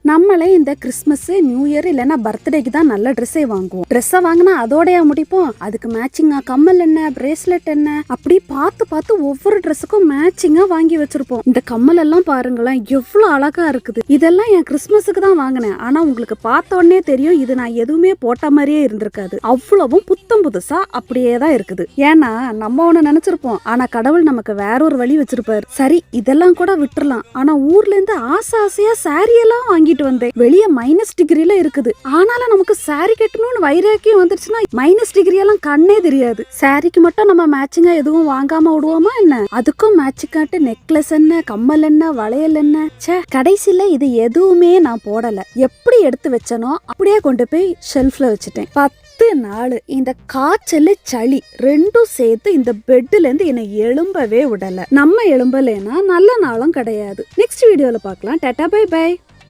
நம்மளே இந்த Christmas new year இல்லைன்னா பர்த்டேக்கு தான் நல்ல ட்ரெஸ்ஸே வாங்குவோம். ட்ரெஸ்ஸை வாங்கினா அதோடய முடிப்போம். அதுக்கு மேட்சிங்கா கம்மல் என்ன, பிரேஸ்லெட் என்ன, அப்படி பார்த்து பார்த்து ஒவ்வொரு ட்ரெஸ்ஸுக்கும் மேட்சிங்கா வாங்கி வச்சிருப்போம். இந்த கம்மல் எல்லாம் பாருங்களேன், எவ்வளவு அழகா இருக்குது. இதெல்லாம் என் கிறிஸ்மஸுக்கு தான் வாங்கினேன். ஆனா உங்களுக்கு பார்த்த உடனே தெரியும் இது நான் எதுவுமே போட்ட மாதிரியே இருந்திருக்காது. அவ்வளவும் புத்தம் புதுசா அப்படியே தான் இருக்குது. ஏன்னா நம்ம ஒண்ணு நினைச்சிருப்போம், ஆனா கடவுள் நமக்கு வேற ஒரு வழி வச்சிருப்பாரு. சரி இதெல்லாம் கூட விட்டுறலாம். ஆனா ஊர்ல இருந்து ஆசை ஆசையா சாரி எல்லாம் வாங்கிட்டு வந்தேன். வெளியே -டிகிரில இருக்குது. ஆனாலும் நமக்கு சாரி கட்டணும்னு வைராக்கியம் வந்துருச்சுன்னா -டிகிரி எல்லாம் கண்ணே தெரியாது. சாரிக்கு மட்டும் நம்ம மேட்சிங்கா எதுவும் வாங்காம விடுவோமா என்ன? அதுக்கும் மேட்சிங்காட்டு நெக்லஸ் என்ன, கம்மல் என்ன, வளையல் என்ன. கடைசியில இது எதுவுமே நான் போடல. எப்படி எடுத்து வச்சனோ அப்படியே கொண்டு போய் ஷெல்ஃப்ல வச்சுட்டேன். 10 நாள் இந்த காய்ச்சல் சளி ரெண்டும் சேர்த்து இந்த பெட்ல இருந்து என்னை எழும்பவே விடல. நம்ம எழும்பலைன்னா நல்ல நாளும் கிடையாது. நெக்ஸ்ட் வீடியோல பார்க்கலாம். Tata bye by.